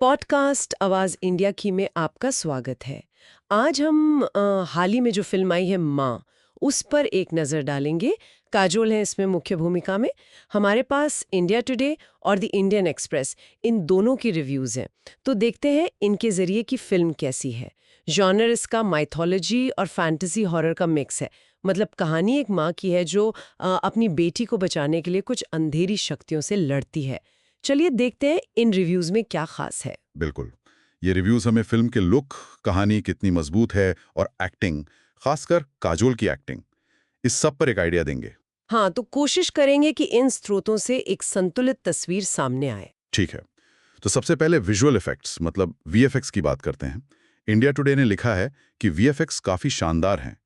Podcast आवाज India की में आपका स्वागत है। आज हम हाल ही में जो फिल्म आई है माँ, उस पर एक नज़र डालेंगे। काजोल है इसमें मुख्य भूमिका में। हमारे पास इंडिया टुडे और द इंडियन एक्सप्रेस, इन दोनों की रिव्यूज़ हैं। तो देखते हैं इनके ज़रिए की फिल्म कैसी है। जॉनर इसका माइथोलॉजी और फैंटेसी हॉरर का मिक्स है। मतलब कहानी एक माँ की है जो अपनी बेटी को बचाने के लिए कुछ अंधेरी शक्तियों से लड़ती है। चलिए देखते हैं इन रिव्यूज़ में क्या खास है। बिल्कुल। ये रिव्यूज हमें फिल्म के लुक, कहानी कितनी मजबूत है और एक्टिंग, खासकर काजोल की एक्टिंग, इस सब पर एक आइडिया देंगे। हाँ, तो कोशिश करेंगे कि इन स्रोतों से एक संतुलित तस्वीर सामने आए। ठीक है, तो सबसे पहले विजुअल इफेक्ट्स मतलब वीएफएक्स की बात करते हैं। इंडिया टुडे ने लिखा है कि वीएफएक्स काफी शानदार हैं।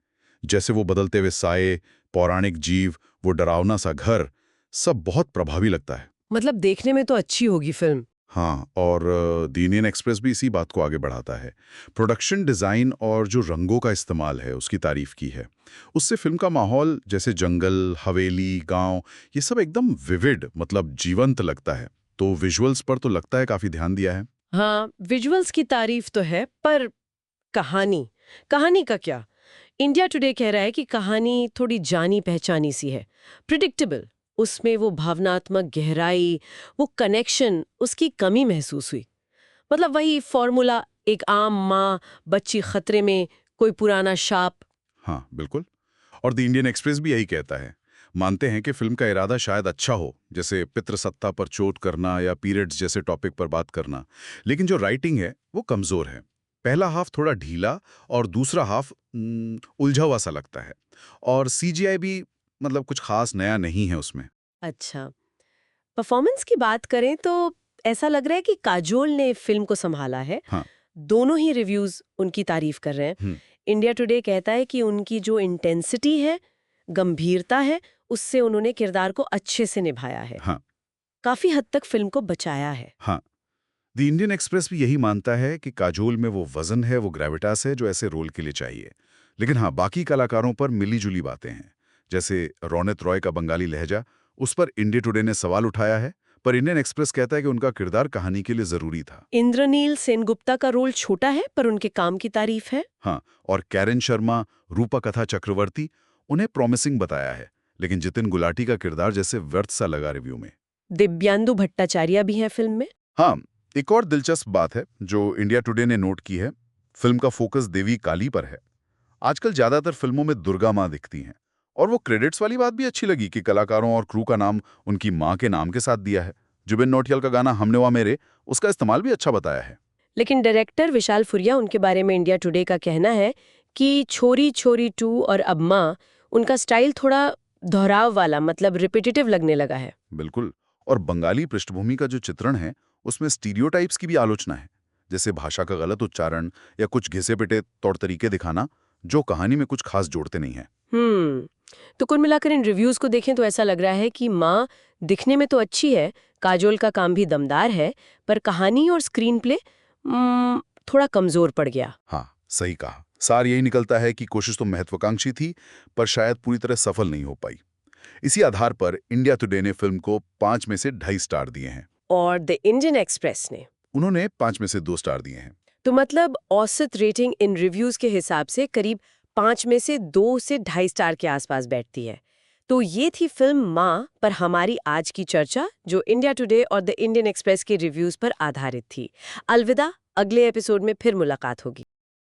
जैसे वो बदलते हुए साए, पौराणिक जीव, वो डरावना सा घर, सब बहुत प्रभावी लगता है। मतलब देखने में तो अच्छी होगी फिल्म। हाँ, और द इंडियन एक्सप्रेस भी इसी बात को आगे बढ़ाता है। प्रोडक्शन डिज़ाइन और जो रंगों का इस्तेमाल है उसकी तारीफ की है। उससे फिल्म का माहौल जैसे जंगल, हवेली, गांव, ये सब एकदम विविड मतलब जीवंत लगता है। तो विजुअल्स पर तो लगता है काफ़ी ध्यान दिया है। हाँ, विजुअल्स की तारीफ तो है, पर कहानी कहानी का क्या? इंडिया टुडे कह रहा है कि कहानी थोड़ी जानी पहचानी सी है, प्रिडिक्टेबल। उसमें वो भावनात्मक गहराई, वो कनेक्शन, उसकी कमी महसूस हुई। मतलब वही फॉर्मूला, एक आम माँ, बच्ची खतरे में, कोई पुराना शाप। हाँ, बिल्कुल। और द इंडियन एक्सप्रेस भी यही कहता है। मानते हैं कि फिल्म का इरादा शायद अच्छा हो, जैसे पितृसत्ता पर चोट करना या पीरियड्स जैसे टॉपिक पर बात करना, लेकिन जो राइटिंग है वो कमज़ोर है। पहला हाफ थोड़ा ढीला और दूसरा हाफ उलझा हुआ सा लगता है। और सीजीआई भी मतलब कुछ खास नया नहीं है उसमें। अच्छा, परफॉर्मेंस की बात करें तो ऐसा लग रहा है कि काजोल ने फिल्म को संभाला है। हाँ। दोनों ही रिव्यूज उनकी तारीफ कर रहे हैं। हम्म। इंडिया टुडे कहता है कि उनकी जो इंटेंसिटी है, गंभीरता है, उससे उन्होंने किरदार को अच्छे से निभाया है। हाँ। काफी हद तक फिल्म को बचाया है। हाँ, द इंडियन एक्सप्रेस भी यही मानता है कि काजोल में वो वजन है, वो ग्रेविटास है जो ऐसे रोल के लिए चाहिए। लेकिन हाँ, बाकी कलाकारों पर मिली-जुली बातें हैं। जैसे रौनित रॉय का बंगाली लहजा, उस पर इंडिया टुडे ने सवाल उठाया है, पर इंडियन एक्सप्रेस कहता है कि उनका किरदार कहानी के लिए जरूरी था। इंद्रनील सेनगुप्ता का रोल छोटा है, पर उनके काम की तारीफ है। हाँ, और कैरन शर्मा, रूपा कथा चक्रवर्ती, उन्हें प्रॉमिसिंग बताया है, लेकिन जितिन गुलाटी का किरदार जैसे व्यर्थ सा लगा रिव्यू में। दिव्यांदु भट्टाचार्य भी हैं फिल्म में। हाँ, एक और दिलचस्प बात है जो इंडिया टुडे ने नोट की है, फिल्म का फोकस देवी काली पर है। आजकल ज्यादातर फिल्मों में दुर्गा माँ दिखती हैं, और वो क्रेडिट्स वाली बात भी अच्छी लगी कि कलाकारों और क्रू का नाम उनकी माँ के नाम के साथ दिया है। जुबिन नौटियाल का गाना हमने वा मेरे, उसका इस्तेमाल भी अच्छा बताया है। लेकिन डायरेक्टर विशाल फुरिया, उनके बारे में इंडिया टुडे का कहना है कि छोरी छोरी 2 और अब माँ, उनका स्टाइल थोड़ा दोहराव वाला, मतलब रिपीटेटिव लगने लगा है। बिल्कुल। और बंगाली पृष्ठभूमि का जो चित्रण है उसमें स्टीरियोटाइप्स की भी आलोचना है, जैसे भाषा का गलत उच्चारण या कुछ घिसे पिटे तौर तरीके दिखाना, जो कहानी में कुछ खास जोड़ते नहीं है। हम्म तो कुल मिलाकर इन रिव्यूज को देखें तो ऐसा लग रहा है कि माँ दिखने में तो अच्छी है, काजोल का काम भी दमदार है, पर कहानी और स्क्रीन प्ले थोड़ा कमजोर पड़ गया। हाँ, सही कहा। सार यही निकलता है कि कोशिश तो महत्वाकांक्षी थी, पर शायद पूरी तरह सफल नहीं हो पाई। इसी आधार पर इंडिया टुडे ने फिल्म को 5 में से 2.5 स्टार दिए हैं। और द इंडियन एक्सप्रेस ने उन्होंने 5 में से 2 स्टार दिए हैं। तो मतलब औसत रेटिंग इन रिव्यूज के हिसाब से करीब 5 में से 2 से 2.5 स्टार के आसपास बैठती है। तो ये थी फिल्म माँ पर हमारी आज की चर्चा, जो इंडिया टुडे और द इंडियन एक्सप्रेस के रिव्यूज पर आधारित थी। अलविदा, अगले एपिसोड में फिर मुलाकात होगी।